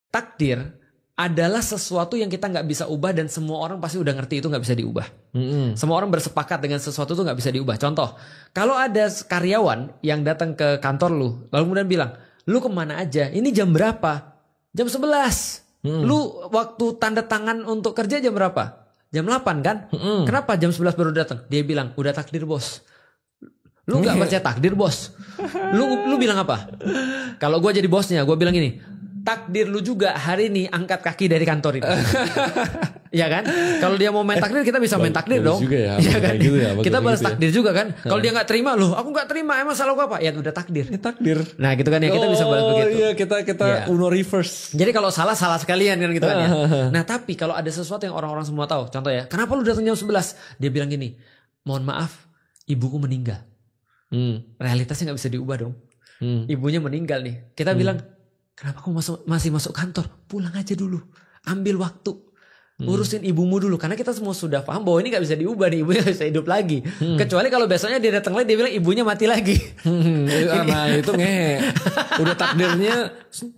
takdir adalah sesuatu yang kita nggak bisa ubah dan semua orang pasti udah ngerti itu nggak bisa diubah. Semua orang bersepakat dengan sesuatu itu nggak bisa diubah. Contoh, kalau ada karyawan yang datang ke kantor lu, lalu kemudian bilang, lu kemana aja? Ini jam berapa? Jam 11. Lu waktu tanda tangan untuk kerja jam berapa? Jam 8 kan? Kenapa jam 11 baru datang? Dia bilang, udah takdir bos. Lu nggak percaya takdir bos? Lu bilang apa? Kalau gue jadi bosnya, gue bilang gini, takdir lu juga hari ini angkat kaki dari kantor ini. Ya kan? Kalau dia mau main takdir, kita bisa main takdir dong. Ya, ya kan? gitu ya, Kita balas gitu takdir juga kan? Kalau dia nggak terima, loh aku nggak terima, emang salah gua apa? Ya udah takdir. Takdir. Nah gitu kan ya, kita bisa balas begitu. Iya, kita Uno reverse. Jadi kalau salah sekalian kan gitu kan ya. Nah tapi kalau ada sesuatu yang orang-orang semua tahu, contoh ya, kenapa lu datang jam 11? Dia bilang gini, mohon maaf, ibuku meninggal. Realitasnya nggak bisa diubah dong. Ibunya meninggal nih. Kita bilang, kenapa kamu masih masuk kantor? Pulang aja dulu. Ambil waktu. Urusin ibumu dulu. Karena kita semua sudah paham bahwa ini gak bisa diubah nih. Ibunya gak bisa hidup lagi. Kecuali kalau besoknya dia datang lagi, dia bilang ibunya mati lagi. Nah itu ngehe. Udah takdirnya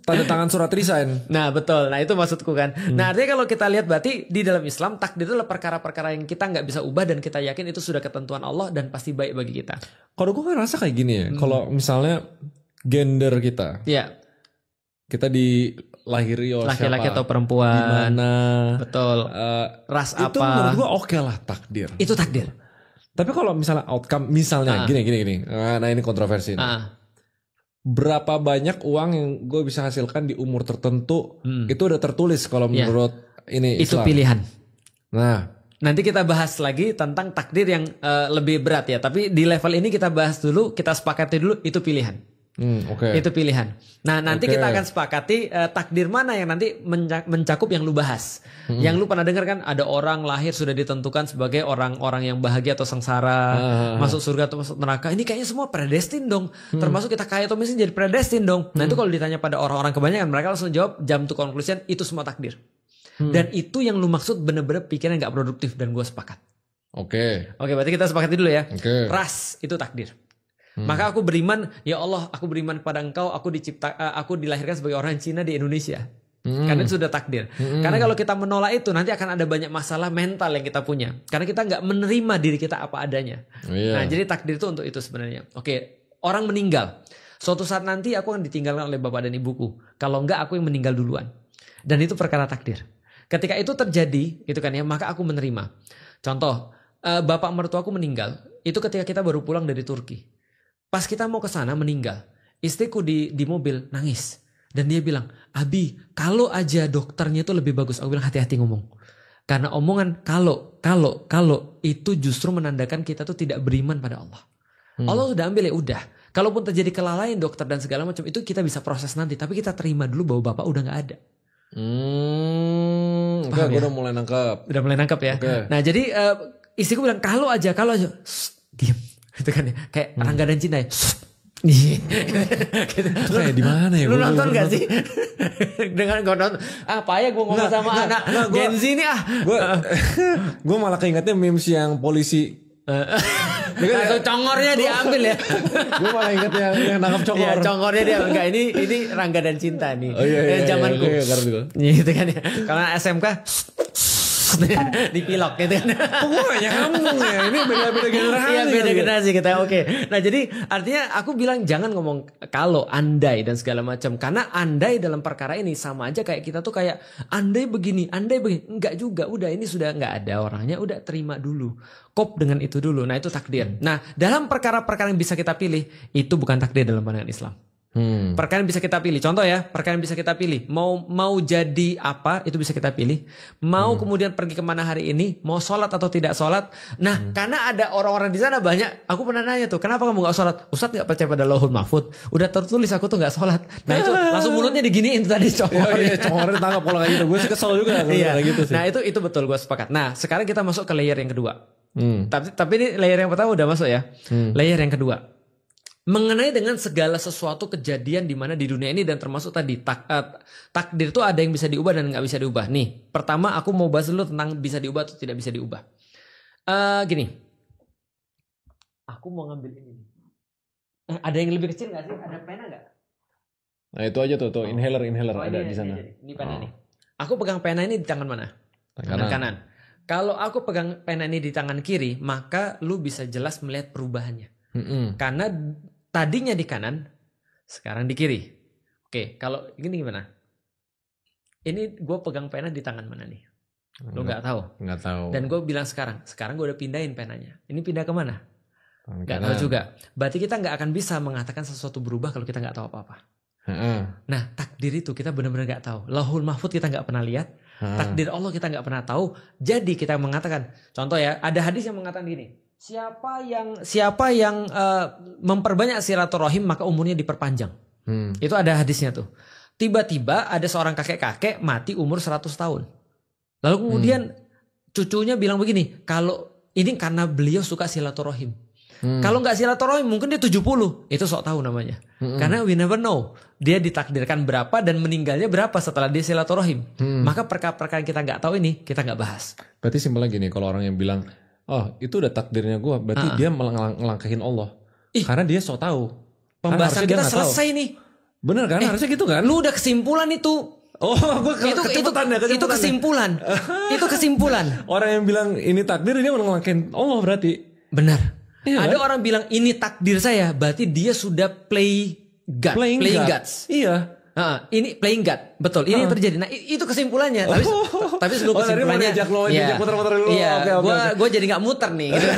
tanda tangan surat resign. Nah betul. Nah itu maksudku kan. Nah artinya kalau kita lihat berarti di dalam Islam takdir itu adalah perkara-perkara yang kita gak bisa ubah. Dan kita yakin itu sudah ketentuan Allah dan pasti baik bagi kita. Kalau gue ngerasa kayak gini ya. Kalau misalnya gender kita. Iya. Kita dilahiri oleh laki-laki siapa, atau perempuan, di mana, betul, ras itu apa, menurut gue oke lah takdir. itu takdir. Tapi kalau misalnya outcome, misalnya gini, nah ini kontroversi nih. Berapa banyak uang yang gue bisa hasilkan di umur tertentu, itu udah tertulis kalau menurut ini Islam. Itu pilihan. Nah, nanti kita bahas lagi tentang takdir yang lebih berat ya. Tapi di level ini kita bahas dulu, kita sepakati dulu itu pilihan. Itu pilihan. Nah nanti kita akan sepakati takdir mana yang nanti mencakup yang lu bahas. Yang lu pernah dengar kan ada orang lahir sudah ditentukan sebagai orang-orang yang bahagia atau sengsara, masuk surga atau masuk neraka. Ini kayaknya semua predestin dong. Termasuk kita kaya atau miskin jadi predestin dong. Nah itu kalau ditanya pada orang-orang kebanyakan, mereka langsung jawab jump to conclusion itu semua takdir. Dan itu yang lu maksud bener-bener pikiran gak produktif dan gue sepakat. Oke, berarti kita sepakati dulu ya. Ras itu takdir. Maka aku beriman, ya Allah, aku beriman kepada Engkau, aku dilahirkan sebagai orang Cina di Indonesia. Karena itu sudah takdir. Karena kalau kita menolak itu nanti akan ada banyak masalah mental yang kita punya. Karena kita nggak menerima diri kita apa adanya. Nah, jadi takdir itu untuk itu sebenarnya. Oke, orang meninggal. Suatu saat nanti aku akan ditinggalkan oleh bapak dan ibuku. Kalau enggak aku yang meninggal duluan. Dan itu perkara takdir. Ketika itu terjadi, gitu kan ya, maka aku menerima. Contoh, bapak mertuaku meninggal. Itu ketika kita baru pulang dari Turki. Pas kita mau ke sana meninggal, istriku di mobil nangis dan dia bilang, Abi, kalau aja dokternya itu lebih bagus. Aku bilang hati-hati ngomong, karena omongan kalau itu justru menandakan kita tuh tidak beriman pada Allah. Allah sudah ambil ya udah. Kalaupun terjadi kelalaian dokter dan segala macam itu kita bisa proses nanti, tapi kita terima dulu bahwa bapak udah nggak ada. Oke, gue udah mulai nangkap. Udah mulai nangkap ya. Nah jadi istriku bilang kalau aja, diam. Itu kan ya, kayak Rangga dan Cinta ya. Gitu. Kayak di mana ya? Lu nonton gak sih? Dengan gue nonton. Apa ya gue ngomong sama anak Gen Z ini Gue malah keingetnya memes yang polisi. Atau congornya diambil ya. Gue malah inget yang nangkap congor. Iya, congornya dia enggak, ini Rangga dan Cinta nih. Oh iya, zamanku. Gitu kan ya. Kalau SMK dipilok gitu kan. Gue gak nyambung ya. Ini beda-beda generasi. Iya beda generasi kita. Oke. Nah jadi artinya aku bilang jangan ngomong kalau, andai dan segala macam. Karena andai dalam perkara ini sama aja kayak kita tuh kayak andai begini. Enggak juga. Udah ini sudah enggak ada orangnya. Udah terima dulu. Kop dengan itu dulu. Nah itu takdir. Nah dalam perkara-perkara yang bisa kita pilih, itu bukan takdir dalam pandangan Islam. Perkara yang bisa kita pilih. Contoh ya, perkara yang bisa kita pilih. Mau jadi apa, itu bisa kita pilih. Mau kemudian pergi kemana hari ini, mau sholat atau tidak sholat. Nah, karena ada orang-orang di sana banyak. Aku pernah nanya tuh, kenapa kamu gak sholat? Ustadz gak percaya pada Lauhul Mahfud. Udah tertulis aku tuh gak sholat. Nah itu langsung mulutnya diginiin tadi congor. Iya, congornya tangkap kalau kayak gitu. Gue sih kesel juga kayak gitu sih. Nah itu betul, gue sepakat. Nah sekarang kita masuk ke layer yang kedua. Tapi ini layer yang pertama udah masuk ya. Layer yang kedua. Mengenai dengan segala sesuatu kejadian di mana di dunia ini dan termasuk tadi takdir itu ada yang bisa diubah dan nggak bisa diubah. Nih, pertama aku mau bahas dulu tentang bisa diubah atau tidak bisa diubah. Gini, aku mau ngambil ini. Ada yang lebih kecil nggak sih? Ada pena nggak? Nah itu aja tuh inhaler ada di sana. Ini pena nih. Aku pegang pena ini di tangan mana? Tangan kanan. Kalau aku pegang pena ini di tangan kiri, maka lu bisa jelas melihat perubahannya. Karena tadinya di kanan, sekarang di kiri. Oke, kalau gini gimana? Ini gue pegang pena di tangan mana nih? Lu nggak tahu. Nggak tahu. Dan gue bilang sekarang gue udah pindahin penanya. Ini pindah kemana? Nggak tahu juga. Berarti kita nggak akan bisa mengatakan sesuatu berubah kalau kita nggak tahu apa-apa. Nah takdir itu kita benar-benar nggak tahu. Lauhul mahfud kita nggak pernah lihat. Takdir Allah kita nggak pernah tahu. Jadi kita mengatakan, contoh ya, ada hadis yang mengatakan gini. Siapa yang memperbanyak silaturahim maka umurnya diperpanjang. Itu ada hadisnya tuh. Tiba-tiba ada seorang kakek-kakek mati umur 100 tahun. Lalu kemudian cucunya bilang begini, kalau ini karena beliau suka silaturahim. Kalau nggak silaturahim mungkin dia 70. Itu sok tahu namanya. Karena we never know. Dia ditakdirkan berapa dan meninggalnya berapa setelah dia silaturahim. Maka perkara-perkara yang kita nggak tahu ini kita nggak bahas. Berarti simpelnya gini, kalau orang yang bilang, oh itu udah takdirnya gue, berarti dia ngelangkahin Allah. Karena dia sok tahu. Pembahasan kita selesai nih. Bener kan? Harusnya gitu kan? Lu udah kesimpulan itu. Oh, itu kesimpulan. Itu kesimpulan. Orang yang bilang ini takdir, dia ngelangkahin Allah berarti. Benar. Iya, ada kan? orang bilang ini takdir saya, berarti dia sudah playing gods. Iya. Ini playing God, betul. Ini yang terjadi. Nah itu kesimpulannya. Tapi sebelum kesimpulannya, muter-muter dulu. Iya, gue jadi nggak muter nih. Gitu.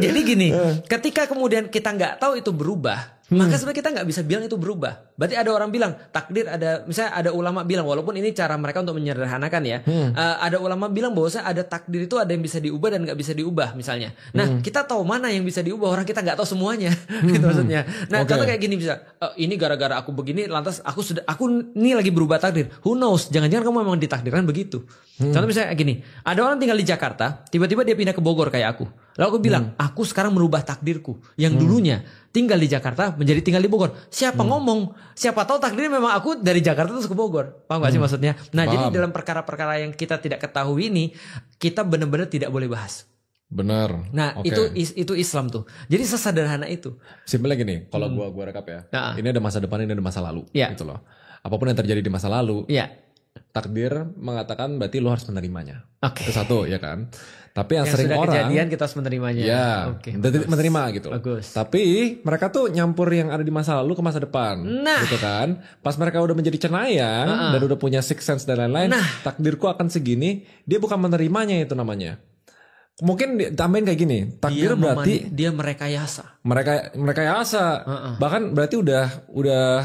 jadi gini, ketika kemudian kita nggak tahu itu berubah. Maka sebenarnya kita nggak bisa bilang itu berubah. Berarti ada orang bilang takdir ada, misalnya ada ulama bilang, walaupun ini cara mereka untuk menyederhanakan ya. Ada ulama bilang bahwasanya ada takdir itu ada yang bisa diubah dan nggak bisa diubah misalnya. Nah kita tahu mana yang bisa diubah, orang kita nggak tahu semuanya. Gitu maksudnya. Nah contoh kayak gini bisa, ini gara-gara aku begini, lantas aku ini lagi berubah takdir. Who knows? Jangan-jangan kamu memang ditakdirkan begitu. Contoh misalnya gini, ada orang tinggal di Jakarta, tiba-tiba dia pindah ke Bogor kayak aku. Lalu aku bilang, aku sekarang merubah takdirku. Yang dulunya tinggal di Jakarta menjadi tinggal di Bogor. Siapa ngomong? Siapa tahu takdirnya memang aku dari Jakarta terus ke Bogor. Paham gak sih maksudnya? Nah jadi dalam perkara-perkara yang kita tidak ketahui ini, kita benar-benar tidak boleh bahas. Benar. Nah itu Islam tuh. Jadi sesederhana itu. Simpelnya gini, kalau gua rekap ya. Ini ada masa depan, ini ada masa lalu. Gitu loh. Apapun yang terjadi di masa lalu. Takdir mengatakan berarti lo harus menerimanya. Itu satu ya kan. Tapi yang sering sudah orang kejadian kita harus menerimanya. Ya, menerima gitu. Bagus. Tapi mereka tuh nyampur yang ada di masa lalu ke masa depan. Gitu kan. Pas mereka udah menjadi cenayang dan udah punya sixth sense dan lain-lain, takdirku akan segini, dia bukan menerimanya itu namanya. Mungkin tambahin kayak gini, takdir berarti dia merekayasa. Merekayasa. Bahkan berarti udah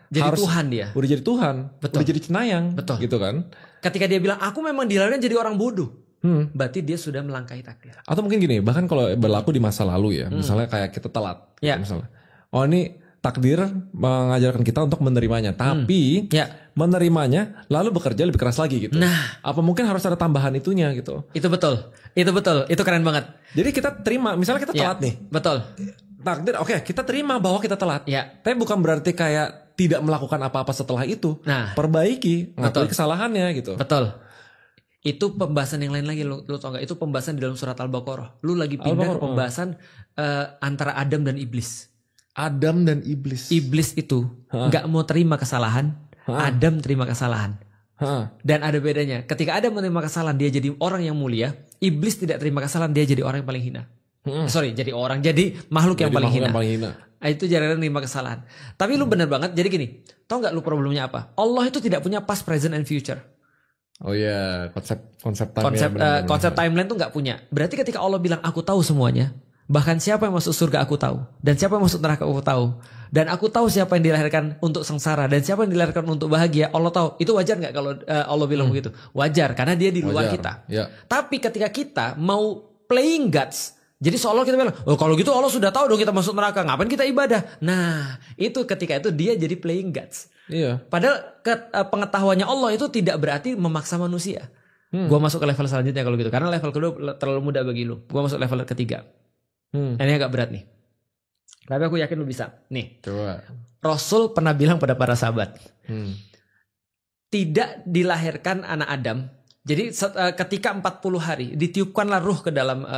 jadi Tuhan dia. Udah jadi Tuhan. Betul. Udah jadi cenayang. Betul. Gitu kan. Ketika dia bilang aku memang dilahirkan jadi orang bodoh. Berarti dia sudah melangkahi takdir. Atau mungkin gini, bahkan kalau berlaku di masa lalu ya. Misalnya kayak kita telat. Misalnya. Oh ini takdir mengajarkan kita untuk menerimanya. Tapi menerimanya lalu bekerja lebih keras lagi gitu. Nah. Apa mungkin harus ada tambahan itunya gitu. Itu betul. Itu keren banget. Jadi kita terima. Misalnya kita telat nih. Betul. Takdir oke, kita terima bahwa kita telat. Tapi bukan berarti kayak tidak melakukan apa-apa setelah itu. Perbaiki, ngakui kesalahannya gitu. Betul. Itu pembahasan yang lain lagi, lu tau gak? Itu pembahasan di dalam surat Al-Baqarah. Lu lagi pindah ke pembahasan antara Adam dan Iblis. Adam dan Iblis. Iblis itu gak mau terima kesalahan. Adam terima kesalahan. Dan ada bedanya. Ketika Adam menerima kesalahan, dia jadi orang yang mulia. Iblis tidak terima kesalahan, dia jadi orang yang paling hina. Jadi makhluk yang paling hina. Itu jarang menerima kesalahan. Tapi lu bener banget. Jadi gini, tau gak lu problemnya apa? Allah itu tidak punya past, present, and future. Oh iya, konsep timeline tuh nggak punya. Berarti ketika Allah bilang aku tahu semuanya, bahkan siapa yang masuk surga aku tahu, dan siapa yang masuk neraka aku tahu, dan aku tahu siapa yang dilahirkan untuk sengsara dan siapa yang dilahirkan untuk bahagia, Allah tahu. Itu wajar nggak kalau Allah bilang begitu? Wajar, karena dia di luar kita. Tapi ketika kita mau playing gods, jadi seolah kita bilang, oh kalau gitu Allah sudah tahu dong kita masuk neraka, ngapain kita ibadah? Nah itu ketika itu dia jadi playing gods. Padahal pengetahuannya Allah itu tidak berarti memaksa manusia. Gua masuk ke level selanjutnya kalau gitu, karena level kedua terlalu mudah bagi lu. Gua masuk level ketiga. Ini agak berat nih. Tapi aku yakin lu bisa. Nih. Coba. Rasul pernah bilang pada para sahabat, tidak dilahirkan anak Adam. Jadi ketika 40 hari ditiupkanlah ruh ke dalam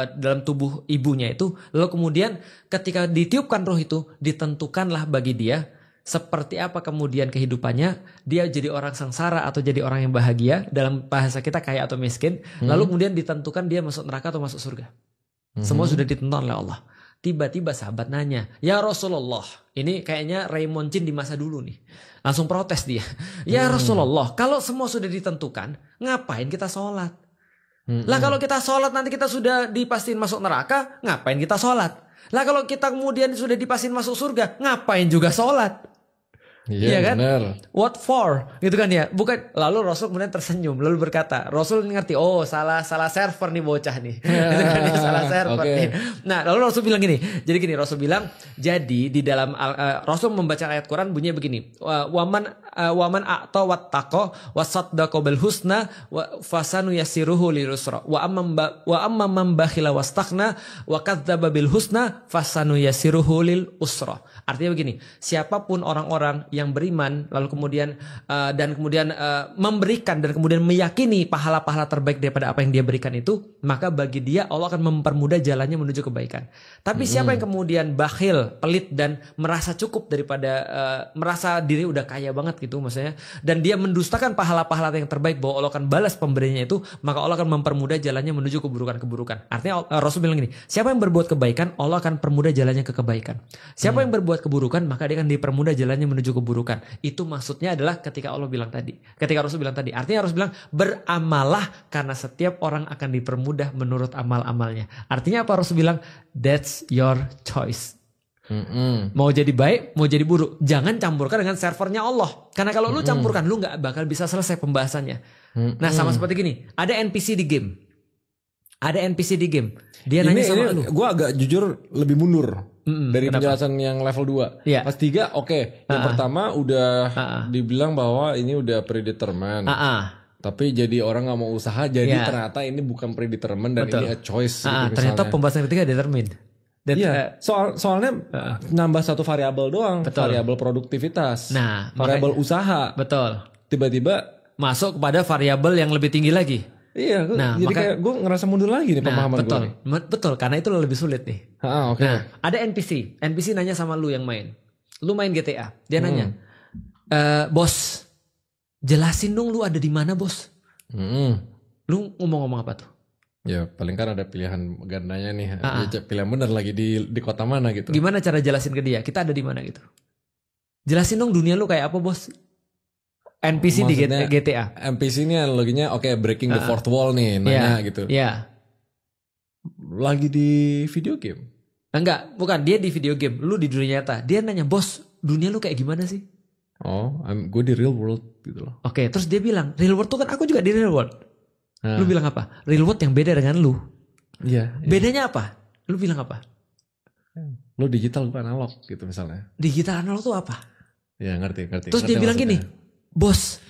tubuh ibunya itu, lalu kemudian ketika ditiupkan ruh itu ditentukanlah bagi dia seperti apa kemudian kehidupannya, dia jadi orang sengsara atau jadi orang yang bahagia, dalam bahasa kita kaya atau miskin, lalu kemudian ditentukan dia masuk neraka atau masuk surga. Semua sudah ditentukan oleh Allah. Tiba-tiba sahabat nanya, ya Rasulullah, ini kayaknya Raymond Chin di masa dulu nih. Langsung protes dia. Ya Rasulullah, kalau semua sudah ditentukan, ngapain kita sholat? Lah kalau kita sholat nanti kita sudah dipastiin masuk neraka, ngapain kita sholat? Lah kalau kita kemudian sudah dipastiin masuk surga, ngapain juga sholat? Iya kan? Bener. What for? Gitu kan ya. Bukan. Lalu Rasul kemudian tersenyum lalu berkata, Rasul ngerti, oh salah server nih bocah nih. Gitu kan ya, salah server nih. Nah, lalu Rasul bilang gini. Jadi gini, Rasul bilang, jadi di dalam Rasul membaca ayat Quran bunyinya begini. Waman a'ta wattaqa wasaddaqa bil husna fasanu yassiruhu lil usra. Wa amma man bakhila wastaghna wa kadzdzaba bil husna fasanu yassiruhu lil usra. Artinya begini, siapapun orang-orang yang beriman lalu kemudian memberikan dan kemudian meyakini pahala-pahala terbaik daripada apa yang dia berikan itu, maka bagi dia Allah akan mempermudah jalannya menuju kebaikan. Tapi siapa yang kemudian bakhil, pelit dan merasa cukup daripada merasa diri udah kaya banget gitu maksudnya, dan dia mendustakan pahala-pahala yang terbaik bahwa Allah akan balas pemberiannya itu, maka Allah akan mempermudah jalannya menuju keburukan-keburukan. Artinya Rasul bilang gini, siapa yang berbuat kebaikan, Allah akan permudah jalannya ke kebaikan. Siapa yang berbuat keburukan, maka dia akan dipermudah jalannya menuju keburukan. Itu maksudnya adalah ketika Allah bilang tadi, ketika Rasul bilang tadi, artinya Rasul bilang beramalah karena setiap orang akan dipermudah menurut amal-amalnya. Artinya apa? Rasul bilang that's your choice. Mau jadi baik, mau jadi buruk, jangan campurkan dengan servernya Allah. Karena kalau lu campurkan, lu nggak bakal bisa selesai pembahasannya. Nah, sama seperti gini, ada NPC di game. Dia nanya sama lu. Gue agak jujur lebih mundur dari penjelasan yang level 2. Yeah. Pas 3 oke. Yang pertama udah dibilang bahwa ini udah predetermined. Tapi jadi orang gak mau usaha, jadi ternyata ini bukan predetermined dan ini a choice. Gitu, ternyata pembahasan ketiga determined. Iya, soalnya nambah satu variabel doang, variabel produktivitas, variabel usaha. Betul. Tiba-tiba masuk kepada variabel yang lebih tinggi lagi. Iya, jadi kayak gue ngerasa mundur lagi nih pemahaman gue nih. Betul, karena itu lebih sulit nih. Ada NPC nanya sama lu yang main. Lu main GTA, dia nanya, bos, jelasin dong lu ada di mana bos. Lu ngomong apa tuh? Ya paling kan ada pilihan gandanya nih, pilihan bener lagi di kota mana gitu. Gimana cara jelasin ke dia? Kita ada di mana gitu? Jelasin dong dunia lu kayak apa bos? NPC maksudnya, di GTA. NPC ini analoginya breaking the fourth wall nih, nanya gitu. Iya. Lagi di video game? Enggak, bukan, dia di video game. Lu di dunia nyata. Dia nanya, "Bos, dunia lu kayak gimana sih?" Oh, gue di real world gitu loh. Oke, terus dia bilang, "Real world tuh kan aku juga di real world." Lu bilang apa? Real world yang beda dengan lu. Iya. Bedanya apa? Lu bilang apa? Lu digital bukan analog gitu misalnya. Digital analog tuh apa? Ya ngerti. Terus dia bilang gini, "Bos,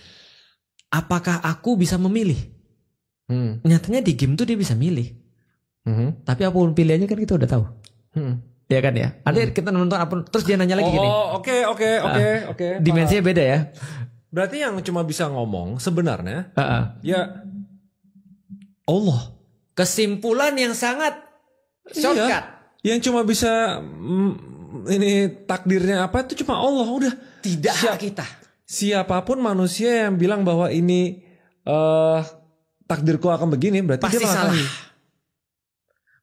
apakah aku bisa memilih?" Nyatanya di game tuh dia bisa milih. Tapi apapun pilihannya kan kita udah tahu. Ya kan ya. Artinya kita nonton apa. Terus dia nanya lagi gini. Oh oke. Dimensinya beda ya. Berarti yang cuma bisa ngomong sebenarnya ya Allah. Kesimpulan yang sangat shortcut. Yang cuma bisa ini takdirnya apa itu cuma Allah udah. Tidak hak kita. Siapapun manusia yang bilang bahwa ini takdirku akan begini berarti pasti dia salah.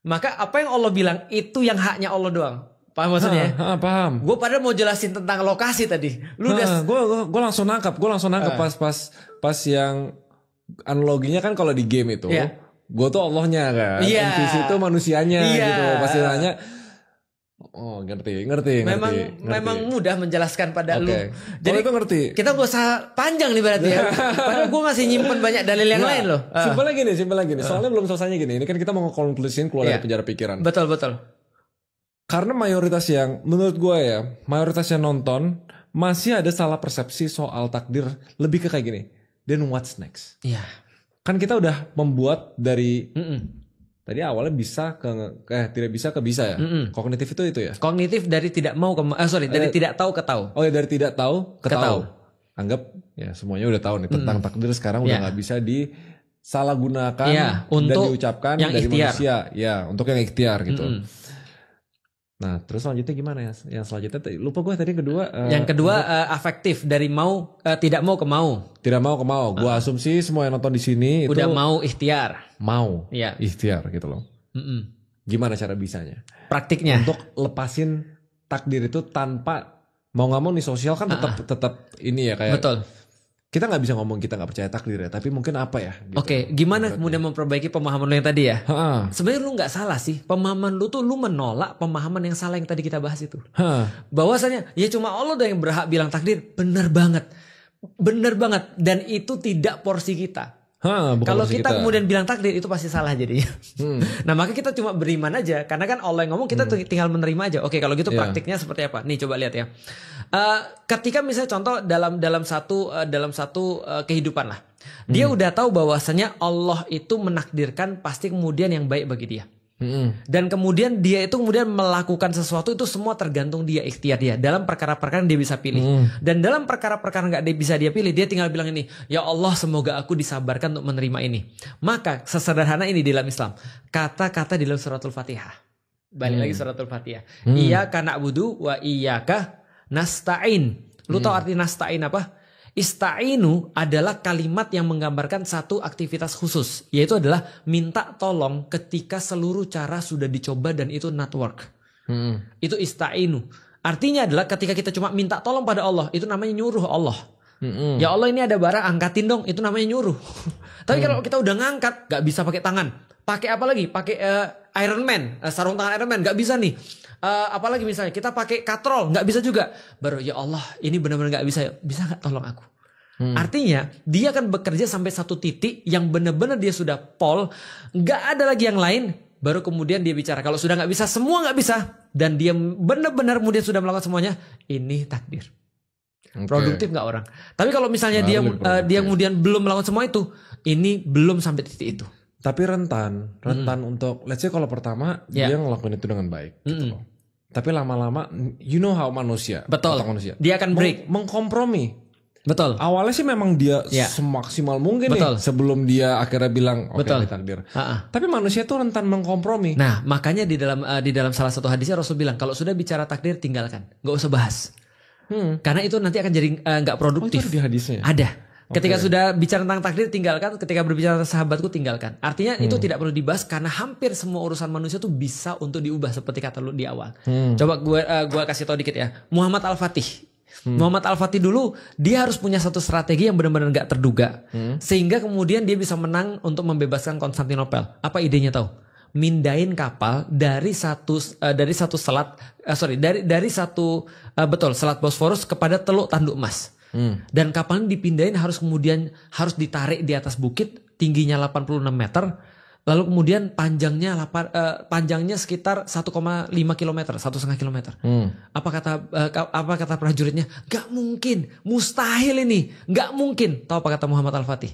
Maka apa yang Allah bilang itu yang haknya Allah doang. Paham maksudnya? Paham. Gue padahal mau jelasin tentang lokasi tadi. Lu gue langsung nangkap. Pas yang analoginya kan kalau di game itu, gue tuh Allahnya kan. NPC itu manusianya gitu. Pasti nanya. Oh ngerti. Memang mudah menjelaskan pada lu. Jadi itu ngerti. Kita gak usah panjang nih berarti ya. Padahal gue masih nyimpen banyak dalil yang lain loh. Simpelnya gini. Soalnya belum selesainya gini. Ini kan kita mau nge-konklusin keluar dari penjara pikiran. Betul. Karena mayoritas yang menurut gue ya, mayoritas yang nonton masih ada salah persepsi soal takdir lebih ke kayak gini. Then what's next? Iya. Kan kita udah membuat dari tadi awalnya bisa tidak bisa ke bisa ya. Kognitif itu ya. Kognitif dari tidak mau dari tidak tahu ke tahu. Oh ya dari tidak tahu ke tahu. Anggap ya semuanya udah tahu nih tentang takdir sekarang udah nggak bisa disalahgunakan untuk dan diucapkan yang dari ikhtiar. manusia. Ya untuk yang ikhtiar gitu. Nah, terus selanjutnya gimana ya? Yang selanjutnya lupa gue tadi kedua. Yang kedua afektif dari mau tidak mau ke mau. Tidak mau ke mau. Gue asumsi semua yang nonton di sini udah itu mau ikhtiar. Mau. Iya. Ikhtiar gitu loh. Gimana cara bisanya? Praktiknya. Untuk lepasin takdir itu tanpa mau nggak mau nih sosial kan tetap ini ya kayak. Betul. Kita nggak bisa ngomong kita nggak percaya takdir ya, tapi mungkin apa ya? Gitu. Oke, gimana kemudian memperbaiki pemahaman lu yang tadi ya? Sebenarnya lu nggak salah sih, pemahaman lu tuh lu menolak pemahaman yang salah yang tadi kita bahas itu. Bahwasanya ya cuma Allah yang berhak bilang takdir, benar banget, dan itu tidak porsi kita. Kalau kita kemudian bilang takdir itu pasti salah jadinya. Nah maka kita cuma beriman aja, karena kan Allah yang ngomong kita tinggal menerima aja. Oke, kalau gitu praktiknya seperti apa? Nih coba lihat ya. Ketika misalnya contoh dalam satu kehidupan lah, dia udah tahu bahwasanya Allah itu menakdirkan pasti kemudian yang baik bagi dia. Dan kemudian dia itu kemudian melakukan sesuatu itu semua tergantung dia, ikhtiar dia dalam perkara-perkara yang dia bisa pilih. Dan dalam perkara-perkara nggak bisa dia pilih, dia tinggal bilang ini, ya Allah semoga aku disabarkan untuk menerima ini. Maka sesederhana ini di dalam Islam, kata-kata di dalam suratul Fatihah. Balik lagi suratul Fatihah. Iyyaka na'budu wa iyyaka nasta'in. Lu tahu arti nasta'in apa? Ista'inu adalah kalimat yang menggambarkan satu aktivitas khusus, yaitu adalah minta tolong ketika seluruh cara sudah dicoba dan itu not work. Itu ista'inu. Artinya adalah ketika kita cuma minta tolong pada Allah, itu namanya nyuruh Allah. Ya Allah ini ada barang, angkatin dong, itu namanya nyuruh. Tapi kalau kita udah ngangkat, gak bisa pakai tangan. Pakai apa lagi? Pakai Iron Man, sarung tangan Iron Man, gak bisa nih. Apalagi misalnya kita pakai katrol, nggak bisa juga. Baru ya Allah ini benar-benar nggak bisa nggak tolong aku. Artinya dia akan bekerja sampai satu titik yang benar-benar dia sudah pol, nggak ada lagi yang lain. Baru kemudian dia bicara. Kalau sudah nggak bisa, semua nggak bisa, dan dia benar-benar kemudian sudah melakukan semuanya, ini takdir. Produktif nggak orang? Tapi kalau misalnya dia kemudian belum melakukan semua itu, ini belum sampai titik itu. Tapi rentan untuk, let's say kalau pertama dia ngelakuin itu dengan baik gitu loh. Tapi lama-lama, you know how manusia. Betul. Manusia. Dia akan break. Mengkompromi. Betul. Awalnya sih memang dia semaksimal mungkin nih sebelum dia akhirnya bilang oke, ini takdir. Tapi manusia tuh rentan mengkompromi. Nah makanya di dalam salah satu hadisnya Rasul bilang kalau sudah bicara takdir tinggalkan, nggak usah bahas. Karena itu nanti akan jadi nggak produktif. Itu di hadisnya. Ada. Ketika sudah bicara tentang takdir tinggalkan, ketika berbicara tentang sahabatku tinggalkan. Artinya itu tidak perlu dibahas karena hampir semua urusan manusia tuh bisa untuk diubah seperti kata lu di awal. Coba gua kasih tau dikit ya. Muhammad Al-Fatih. Muhammad Al-Fatih dulu dia harus punya satu strategi yang benar-benar nggak terduga, sehingga kemudian dia bisa menang untuk membebaskan Konstantinopel. Apa idenya tahu? Mindain kapal dari satu selat selat Bosforus kepada Teluk Tanduk Emas. Dan kapalnya dipindahin harus ditarik di atas bukit tingginya 86 meter, lalu kemudian panjangnya sekitar 1,5 km, 1,5 km. Apa kata prajuritnya? Gak mungkin, mustahil ini, gak mungkin. Tahu apa kata Muhammad Al-Fatih?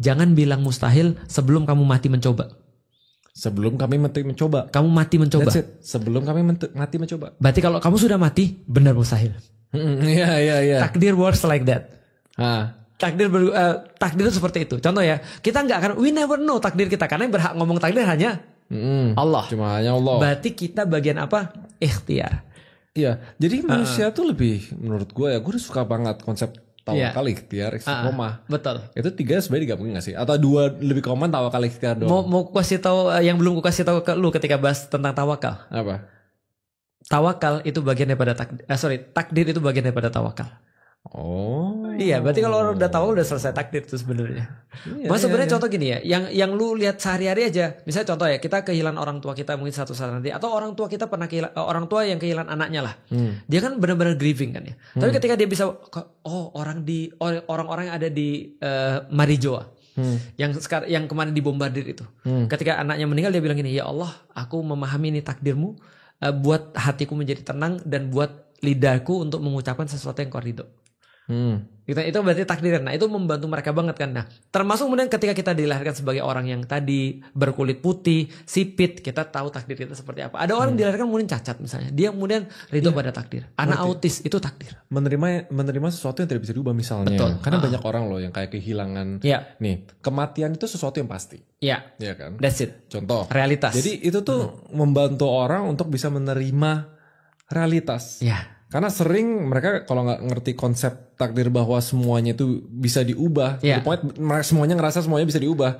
Jangan bilang mustahil sebelum kamu mati mencoba. Sebelum kami mati mencoba. Kamu mati mencoba. That's it. Sebelum kami mati mencoba. Berarti kalau kamu sudah mati, benar mustahil. Iya. Takdir works like that. Takdir itu seperti itu. Contoh ya, kita nggak akan, we never know takdir kita, karena yang berhak ngomong takdir hanya Allah. Cuma hanya Allah. Berarti kita bagian apa? Ikhtiar. Iya. Jadi manusia tuh lebih, menurut gue ya, gue suka banget konsep tawakal, ikhtiar, istiqomah. Betul. Itu 3 sebenarnya digabungin gak sih? Atau 2 lebih common, tawakal, ikhtiar doang? Mau kasih tahu yang belum gue kasih tahu ke lu ketika bahas tentang tawakal. Apa? Tawakal itu bagian daripada takdir itu bagian daripada tawakal. Oh. Iya, berarti kalau orang udah tahu udah selesai takdir itu sebenarnya. Sebenarnya contoh gini ya, yang lu lihat sehari-hari aja. Misalnya contoh ya, kita kehilangan orang tua kita mungkin satu saat nanti, atau orang tua kita pernah orang tua yang kehilangan anaknya lah. Dia kan benar-benar grieving kan ya. Tapi ketika dia bisa orang-orang yang ada di Marijoa, yang kemarin dibombardir itu. Ketika anaknya meninggal dia bilang gini, ya Allah, aku memahami ini takdirmu, buat hatiku menjadi tenang dan buat lidahku untuk mengucapkan sesuatu yang kau ridho. Itu berarti takdir. Nah itu membantu mereka banget kan. Nah termasuk kemudian ketika kita dilahirkan sebagai orang yang tadi berkulit putih, sipit, kita tahu takdir kita seperti apa. Ada orang dilahirkan kemudian cacat misalnya, dia kemudian ridho pada takdir. Anak autis itu takdir. Menerima sesuatu yang tidak bisa diubah misalnya. Betul. Karena banyak orang loh yang kayak kehilangan. Nih kematian itu sesuatu yang pasti. Iya kan. That's it. Contoh. Realitas. Jadi itu tuh membantu orang untuk bisa menerima realitas. Iya. Karena sering mereka kalau nggak ngerti konsep takdir bahwa semuanya itu bisa diubah, pokoknya semuanya ngerasa semuanya bisa diubah.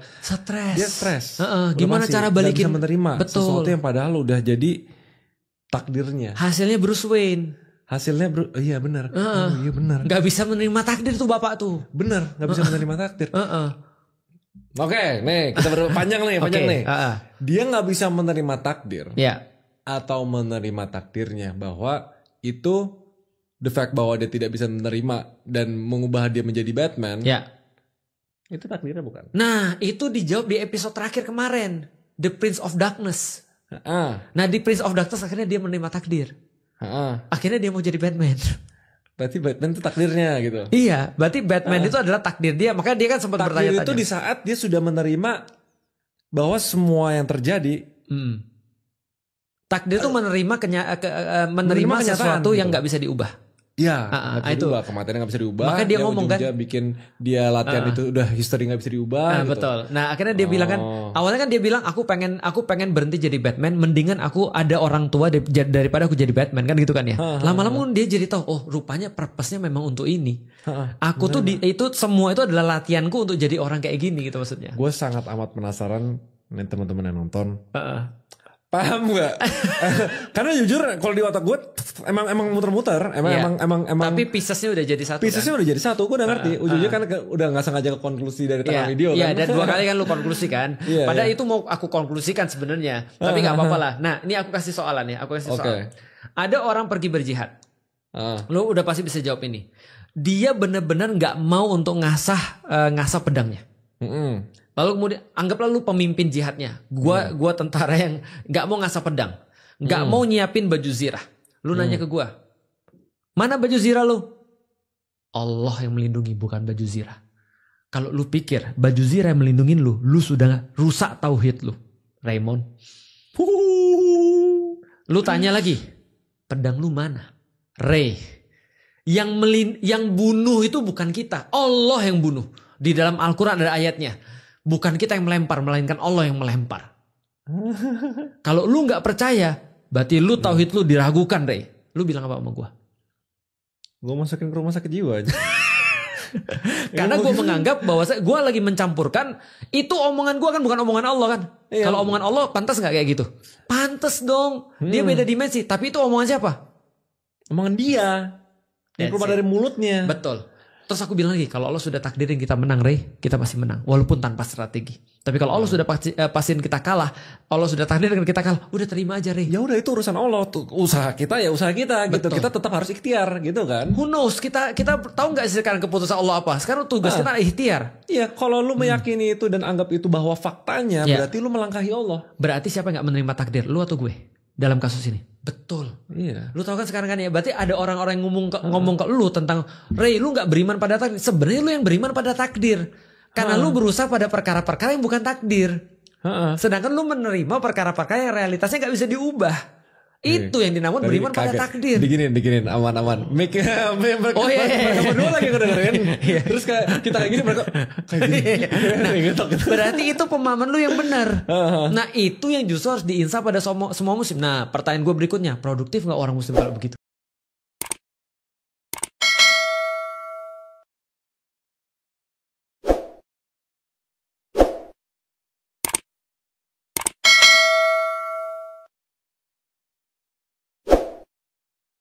Dia stres. Gimana cara balikin? Bisa menerima sesuatu yang padahal udah jadi takdirnya. Hasilnya Bruce Wayne. Iya benar. Iya benar. Gak bisa menerima takdir tuh bapak tuh. Benar, nggak bisa menerima takdir. Oke, nih kita berpanjang nih, Dia nggak bisa menerima takdir. Atau menerima takdirnya bahwa itu the fact bahwa dia tidak bisa menerima dan mengubah dia menjadi Batman. Itu takdirnya bukan? Nah, itu dijawab di episode terakhir kemarin, The Prince of Darkness. Nah, di Prince of Darkness akhirnya dia menerima takdir. Akhirnya dia mau jadi Batman. Berarti Batman itu takdirnya gitu. Iya, berarti Batman itu adalah takdir dia. Makanya dia kan sempat bertanya-tanya. Takdir itu di saat dia sudah menerima bahwa semua yang terjadi. Takdir itu menerima sesuatu yang nggak bisa diubah. Iya, itu kematian nggak bisa diubah. Maka dia ngomong kan, bikin dia latihan itu udah history nggak bisa diubah. Gitu. Betul. Nah akhirnya dia bilang kan, awalnya kan dia bilang aku pengen berhenti jadi Batman, mendingan aku ada orang tua daripada aku jadi Batman kan gitu kan ya. Lama-lama dia jadi tahu, oh rupanya purpose-nya memang untuk ini. Aku tuh itu semua itu adalah latihanku untuk jadi orang kayak gini gitu maksudnya. Gue sangat amat penasaran nih teman-teman yang nonton. Paham gak? Karena jujur kalau di otak gue emang muter-muter, emang. Tapi piecesnya udah jadi satu. Piecesnya udah jadi satu, gue udah ngerti. Ujungnya kan udah nggak sengaja ke konklusi dari tengah video kan. Iya, dan 2 kali kan lu konklusi kan. Padahal itu mau aku konklusikan sebenarnya, tapi nggak apa-apa lah. Nah, ini aku kasih soalan ya, soal. Ada orang pergi berjihad. Lu udah pasti bisa jawab ini. Dia benar-benar nggak mau untuk ngasah pedangnya. Lalu kemudian anggaplah lu pemimpin jihadnya. Gua tentara yang nggak mau ngasah pedang, nggak mau nyiapin baju zirah. Lu nanya ke gua, mana baju zirah lu? Allah yang melindungi, bukan baju zirah. Kalau lu pikir baju zirah yang melindungi lu sudah rusak tauhid lu, Raymond. Lu tanya lagi, pedang lu mana? Ray. Yang bunuh itu bukan kita, Allah yang bunuh. Di dalam Al-Quran ada ayatnya. Bukan kita yang melempar, melainkan Allah yang melempar. Kalau lu gak percaya, berarti lu tauhid lu diragukan, Ray. Lu bilang apa sama gue? Gue masukin ke rumah sakit jiwa aja. Karena gue menganggap bahwa gue lagi mencampurkan, itu omongan gue kan bukan omongan Allah kan. Kalau omongan Allah pantas gak kayak gitu? Pantas dong. Dia beda dimensi. Tapi itu omongan siapa? Omongan dia. Yang keluar dari mulutnya. Betul. Terus aku bilang lagi, kalau Allah sudah takdirin kita menang, Ray, kita pasti menang. Walaupun tanpa strategi. Tapi kalau Allah sudah pastiin kita kalah, Allah sudah takdirin kita kalah, udah terima aja, Ray. Ya udah itu urusan Allah. Usaha kita ya usaha kita. Gitu. Kita tetap harus ikhtiar gitu kan. Who knows? Kita tahu nggak sih sekarang keputusan Allah apa? Sekarang tugas kita ikhtiar. Iya, kalau lu meyakini itu dan anggap itu bahwa faktanya, berarti lu melangkahi Allah. Berarti siapa yang nggak menerima takdir? Lu atau gue? Dalam kasus ini. Betul. Iya. Lu tahu kan sekarang kan ya, berarti ada orang-orang yang ngomong ke lu tentang, Ray, lu gak beriman pada takdir. Sebenarnya lu yang beriman pada takdir. Karena lu berusaha pada perkara-perkara yang bukan takdir. Sedangkan lu menerima perkara-perkara yang realitasnya gak bisa diubah. Itu yang dinamakan beriman pada takdir. Diginin aman-aman. Mereka berdua lagi kedengerin. Terus kita kayak gini mereka kayak gini. Berarti itu pemahaman lu yang benar. Nah itu yang justru harus diinsaf pada semua muslim. Nah pertanyaan gue berikutnya, produktif gak orang muslim kalau begitu?